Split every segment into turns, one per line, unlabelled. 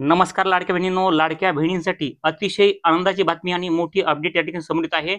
नमस्कार लाडक्या बहिणींनो, लाडक्या बहिणींसाठी अतिशय आनंदाची बातमी आणि मोठी अपडेट या ठिकाणी समोर आहे।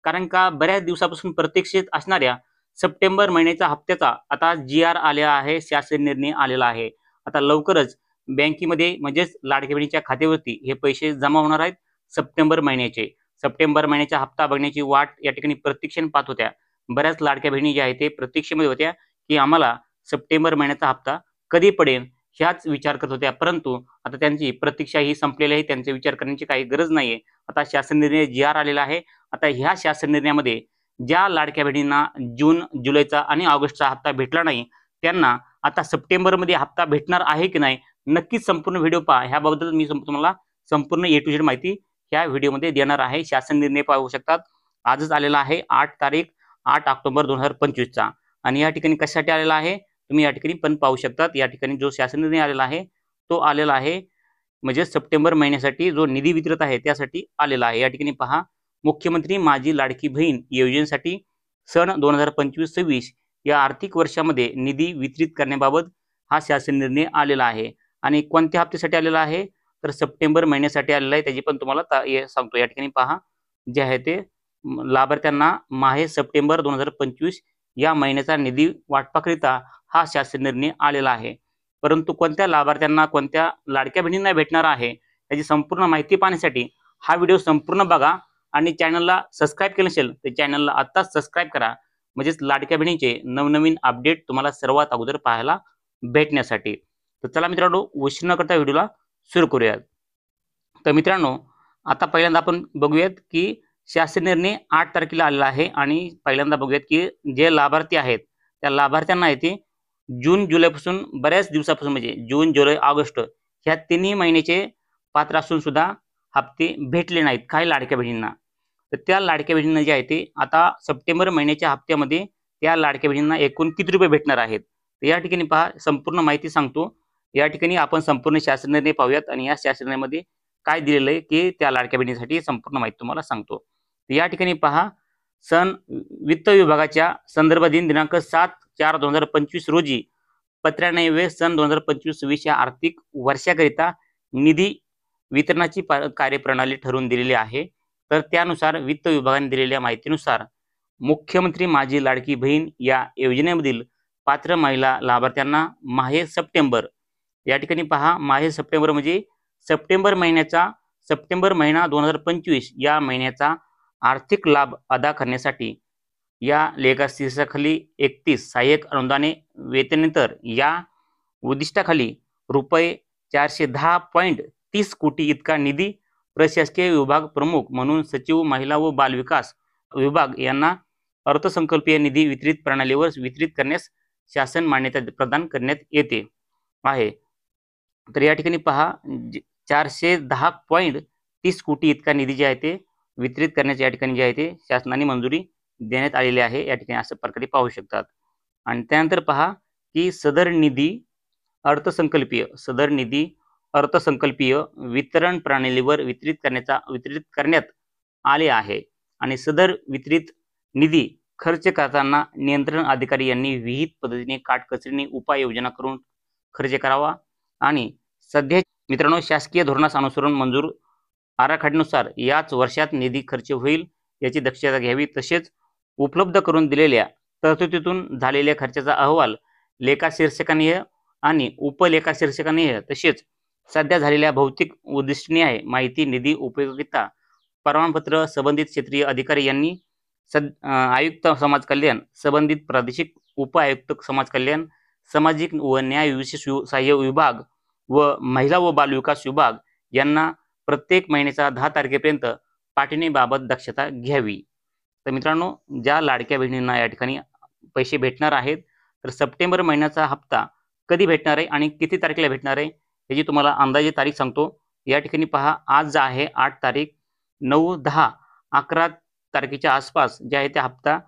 कारण का बऱ्याच दिवसापासून प्रतीक्षेत असणाऱ्या सप्टेंबर महिन्याच्या हप्त्याचा आता जी.आर. आलेला आहे, शासन निर्णय आलेला आहे। आता लवकरच बँकेमध्ये म्हणजेच लाडक्या बहिणीच्या खात्यावरती हे पैसे जमा होणार आहेत सप्टेंबर महिन्याचे। सप्टेंबर महिन्याचा हप्ता बघण्याची वाट या ठिकाणी प्रतीक्षेने पाहत होत्या। बऱ्याच लाडक्या बहिणी ज्या आहेत ते प्रतीक्षेमध्ये होत्या की आम्हाला सप्टेंबर महिन्याचा हप्ता कधी पडेल ह्याच विचार करत होत्या। परंतु आता त्यांची प्रतीक्षा ही संपलेली आहे, त्यांचा विचार करण्याची काही गरज नाहीये। आता शासन निर्णय जी.आर. आलेला आहे। आता ह्या शासन निर्णयामध्ये ज्या लाडक्या बहिणींना जून, जुलैचा आणि ऑगस्टचा हप्ता भेटला नाही, त्यांना आता सप्टेंबरमध्ये हप्ता भेटणार आहे की नाही, नक्कीच संपूर्ण व्हिडिओ पहा। ह्याबद्दल मी तुम्हाला संपूर्ण ए टू झेड माहिती ह्या व्हिडिओमध्ये देणार आहे। शासन निर्णय पाहू शकतात, आजच आलेला आहे 8 ऑक्टोबर 2025 चा। आणि या ठिकाणी कशासाठी आलेला आहे तुम्ही या ठिकाणी पण पाहू शकतात। या ठिकाणी जो शासन निर्णय आलेला आहे तो आलेला आहे म्हणजे सप्टेंबर महिन्यासाठी जो निधी वितरित आहे त्यासाठी आलेला आहे। या ठिकाणी पहा, मुख्यमंत्री माझी लाडकी बहीण योजनेसाठी सन 2025-26 या आर्थिक वर्षामध्ये निधी वितरित करण्याबाबत हा शासन निर्णय आलेला आहे। आणि कोणत्या हप्त्यासाठी आलेला आहे तर सप्टेंबर महिन्यासाठी आलेला आहे। त्याची पण तुम्हाला सांगतो। या ठिकाणी पहा, जे आहे ते लाभार्थ्यांना माहे सप्टेंबर 2025 या महिन्याचा निधी वाटपाकरिता हा शासन निर्णय आलेला आहे। परंतु कोणत्या लाभार्थ्यांना, कोणत्या लाडक्या बहिणींना भेटणार आहे याची संपूर्ण माहिती पाहण्यासाठी हा व्हिडिओ संपूर्ण बघा। आणि चॅनलला सबस्क्राईब केलं नसेल तर चॅनलला आत्ताच सबस्क्राईब करा, म्हणजेच लाडक्या बहिणीचे नवनवीन अपडेट तुम्हाला सर्वात अगोदर पाहायला भेटण्यासाठी। तर चला मित्रांनो, उशीर न करता व्हिडिओला सुरू करूयात। तर मित्रांनो, आता पहिल्यांदा आपण बघूयात की शासन निर्णय 8 तारखेला आलेला आहे। आणि पहिल्यांदा बघूयात की जे लाभार्थी आहेत त्या लाभार्थ्यांना येते जून, जुलैपासून बऱ्याच दिवसापासून म्हणजे जून, जुलै, ऑगस्ट ह्या तिन्ही महिन्याचे पात्र असून सुद्धा हप्ते भेटले नाहीत काही लाडक्या बहिणींना। तर त्या लाडक्या बहिणींना जे आहे ते आता सप्टेंबर महिन्याच्या हप्त्यामध्ये त्या लाडक्या बहिणींना एकूण किती रुपये भेटणार आहेत तर या ठिकाणी पहा, संपूर्ण माहिती सांगतो। या ठिकाणी आपण संपूर्ण शासन निर्णय पाहूयात आणि या शासन निर्णयामध्ये काय दिलेलं आहे की त्या लाडक्या बहिणीसाठी संपूर्ण माहिती तुम्हाला सांगतो। या ठिकाणी पहा, सन वित्त विभागाच्या संदर्भाधीन दिनांक 7/4/2025 रोजी पत्रान्वये सन 2025-26 या आर्थिक वर्षाकरिता निधी वितरणाची कार्यप्रणाली ठरवून दिलेली आहे। तर त्यानुसार वित्त विभागाने दिलेल्या माहितीनुसार मुख्यमंत्री माझी लाडकी बहीण या योजनेमधील पात्र महिला लाभार्थ्यांना माहे सप्टेंबर, या ठिकाणी पहा माहे सप्टेंबर म्हणजे सप्टेंबर महिना 2025 या महिन्याचा आर्थिक लाभ अदा करण्यासाठी या लेखा शीर्षकाखाली 31 सहाय्यक अनुदाने वेतनेतर या उद्दिष्टाखाली रुपये 410.30 कोटी इतका निधी प्रशासकीय विभाग प्रमुख म्हणून सचिव महिला व बालविकास विभाग यांना अर्थसंकल्पीय निधी वितरित प्रणालीवर वितरित करण्यास शासन मान्यता प्रदान करण्यात येते आहे। तर या ठिकाणी पहा, 410.30 कोटी इतका निधी जे आहे ते वितरित करण्याचे या ठिकाणी जे आहे ते शासनाने मंजुरी देण्यात आलेली आहे। या ठिकाणी अशा प्रकारे पाहू शकतात। आणि त्यानंतर पहा की सदर निधी अर्थसंकल्पीय वितरण प्रणालीवर वितरित करण्यात आले आहे। आणि सदर वितरित निधी खर्च करताना नियंत्रण अधिकारी यांनी विहित पद्धतीने काटकसरीने उपाययोजना करून खर्च करावा। आणि सध्या मित्रांनो, शासकीय धोरणास अनुसरून मंजूर आराखड्यानुसार याच वर्षात निधी खर्च होईल याची दक्षता घ्यावी। तसेच उपलब्ध करून दिलेल्या तरतुदीतून झालेल्या खर्चाचा अहवाल लेखा शीर्षकानिहाय आणि उपलेखा शीर्षकानिहाय तसेच सध्या झालेल्या भौतिक उद्दिष्टनिहाय माहिती निधी उपयोगिता प्रमाणपत्र संबंधित क्षेत्रीय अधिकारी यांनी आयुक्त समाज कल्याण, संबंधित प्रादेशिक उपायुक्त समाज कल्याण, सामाजिक व न्याय विशेष सहाय्य विभाग व महिला व बालविकास विभाग यांना प्रत्येक महिन्याचा 10 तारखेपर्यंत पाठवण्याबाबत दक्षता घ्यावी। तर मित्रांनो, ज्या लाडक्या बहिणींना या ठिकाणी पैसे भेटणार आहेत तर सप्टेंबर महिन्याचा हप्ता कधी भेटणार आहे आणि किती तारखेला भेटणार आहे याची तुम्हाला अंदाजे तारीख सांगतो। या ठिकाणी पहा, आज आहे 8 तारीख, 9, 10, 11 तारखेच्या आसपास जे आहे ते हप्ता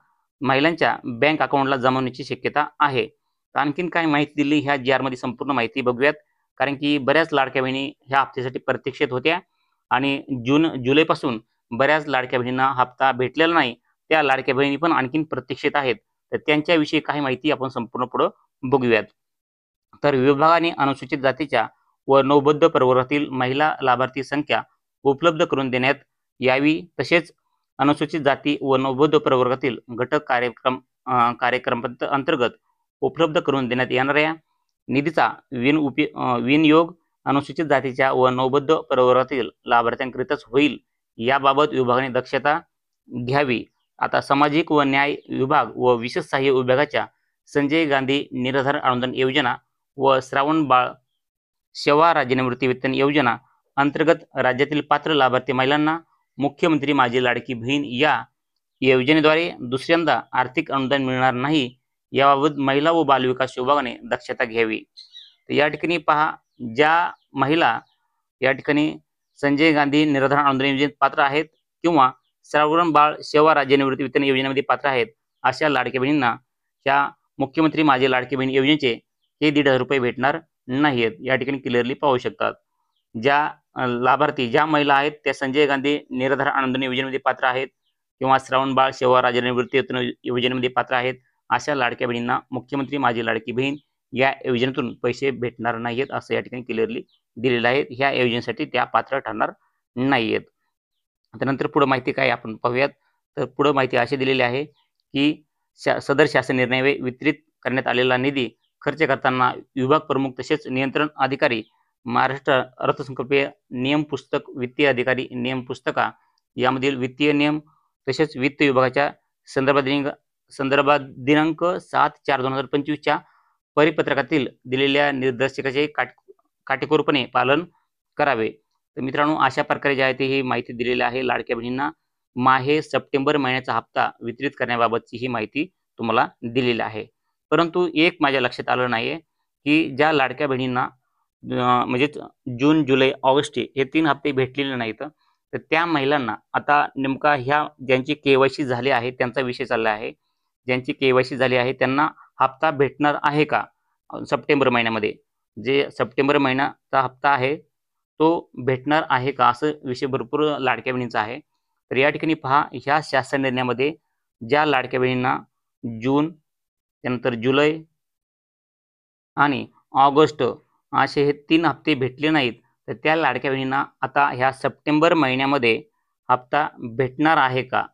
महिलांच्या बँक अकाउंटला जमा होण्याची शक्यता आहे। तर आणखीन काय माहिती दिली ह्या जी.आर. मध्ये संपूर्ण माहिती बघूयात। कारण की बऱ्याच लाडक्या बहिणी ह्या हप्त्यासाठी प्रतीक्षेत होत्या आणि जून, जुलैपासून बऱ्याच लाडक्या बहिणींना हप्ता भेटलेला नाही। त्या लाडक्या बहिणी पण आणखीन प्रतीक्षेत आहेत। तर त्यांच्याविषयी काही माहिती आपण संपूर्ण पुढे बघूयात। तर विभागाने अनुसूचित जातीच्या व नौबद्ध प्रवर्गातील महिला लाभार्थी संख्या उपलब्ध करून देण्यात यावी। तसेच अनुसूचित जाती व नौबद्ध प्रवर्गातील घटक कार्यक्रम अंतर्गत उपलब्ध करून देण्यात येणाऱ्या निधीचा विनियोग अनुसूचित जातीच्या व नौबद्ध प्रवर्गातील लाभार्थ्यांकरिताच होईल, याबाबत विभागाने दक्षता घ्यावी। आता सामाजिक व न्याय विभाग व विशेष सहाय्य विभागाच्या संजय गांधी निराधार अनुदान योजना व श्रावण बाळ सेवा राज्यनिवृत्ती वेतन योजना अंतर्गत राज्यातील पात्र लाभार्थी महिलांना मुख्यमंत्री माझी लाडकी बहीण या योजनेद्वारे दुसऱ्यांदा आर्थिक अनुदान मिळणार नाही, याबाबत महिला व बालविकास विभागाने दक्षता घ्यावी। तर या ठिकाणी पहा, ज्या महिला या ठिकाणी संजय गांधी निराधार अनुदान योजनेत पात्र आहेत किंवा श्रावण बाळ सेवा राज्यनिवृत्ती वेतन योजनेमध्ये पात्र आहेत, अशा लाडक्या बहिणींना या मुख्यमंत्री माझी लाडकी बहीण योजनेचे हे 1,500 रुपये भेटणार नाहीत। या ठिकाणी क्लिअरली पाहू शकतात। ज्या लाभार्थी ज्या महिला आहेत त्या संजय गांधी निराधार अनुदान योजनेमध्ये पात्र आहेत किंवा श्रावण बाळ सेवा राज्यनिवृत्ती वेतन योजनेमध्ये पात्र आहेत, अशा लाडक्या बहिणींना मुख्यमंत्री माझी लाडकी बहीण या योजनेतून पैसे भेटणार नाहीत, असं या ठिकाणी क्लिअरली दिलेलं आहे। ह्या योजनेसाठी त्या पात्र ठरणार नाहीत। त्यानंतर पुढे माहिती काय आपण पाहूयात। तर पुढे माहिती अशी दिलेली आहे की सदर शासन निर्णय वितरित करण्यात आलेला निधी खर्च करताना विभाग प्रमुख तसेच नियंत्रण अधिकारी, महाराष्ट्र अर्थसंकल्पीय नियम पुस्तक, वित्तीय अधिकारी नियम पुस्तिका यामधील वित्तीय नियम तसेच वित्त विभागाच्या संदर्भात दिनांक 7/4/2025 च्या परिपत्रकातील दिलेल्या निर्देशिकेचे काटेकोरपणे पालन करावे। तर मित्रांनो, अशा प्रकारे जे आहे ते ही माहिती दिलेली आहे। लाडक्या बहिणींना माहे सप्टेंबर महिन्याचा हप्ता वितरित करण्याबाबतची ही माहिती तुम्हाला दिलेली आहे। परंतु एक माझ्या लक्षात आलं नाहीये की ज्या लाडक्या बहिणींना म्हणजे जून, जुलै, ऑगस्ट हे 3 हप्ते भेटलेले नाहीत, तर त्या महिलांना आता नेमका ह्या ज्यांची केवायसी झाली आहे त्यांचा विषय चालला आहे। ज्यांची केवायसी झाली आहे त्यांना हप्ता भेटणार आहे का सप्टेंबर महिन्यामध्ये? जे सप्टेंबर महिन्याचा हप्ता आहे तो भेटणार आहे का, असं विषय भरपूर लाडक्या बहिणींचा आहे। तर या ठिकाणी पहा, ह्या शासन निर्णयामध्ये ज्या लाडक्या बहिणींना जून, त्यानंतर जुलै आणि ऑगस्ट असे हे 3 हप्ते भेटले नाहीत, तर त्या लाडक्या बहिणींना आता ह्या सप्टेंबर महिन्यामध्ये हप्ता भेटणार आहे का,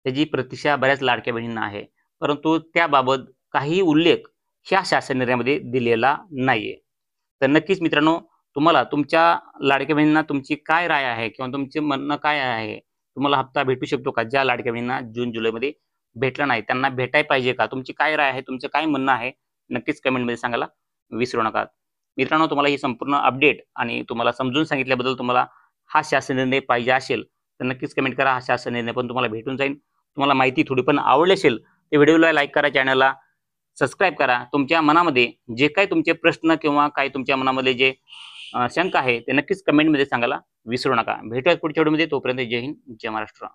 त्याची प्रतीक्षा बऱ्याच लाडक्या बहिणींना आहे। परंतु त्याबाबत काही उल्लेख ह्या शासन निर्णयामध्ये दिलेला नाहीये। तर नक्कीच मित्रांनो, तुम्हाला तुमच्या लाडक्या बहिणींना तुमची काय राय आहे किंवा तुमचे म्हणणं काय आहे? तुम्हाला हप्ता भेटू शकतो का? ज्या लाडक्या बहिणींना जून, जुलैमध्ये भेटला नाही त्यांना भेटायला पाहिजे का? तुमची काय राय आहे? तुमचं काय म्हणणं आहे? नक्कीच कमेंटमध्ये सांगायला विसरू नका। मित्रांनो, तुम्हाला ही संपूर्ण अपडेट आणि तुम्हाला समजून सांगितल्याबद्दल तुम्हाला हा शासन निर्णय पाहिजे असेल तर नक्कीच कमेंट करा। हा शासन निर्णय पण तुम्हाला भेटून जाईल। तुम्हाला माहिती थोडी पण आवडली असेल तर व्हिडिओला लाईक करा, चॅनलला सबस्क्राईब करा। तुमच्या मनामध्ये जे काही तुमचे प्रश्न किंवा काही तुमच्या मनामध्ये जे शंका आहे ते नक्कीच कमेंटमध्ये सांगायला विसरू नका। भेटूयात पुढच्या व्हिडिओमध्ये। तोपर्यंत जय हिंद, जय महाराष्ट्र।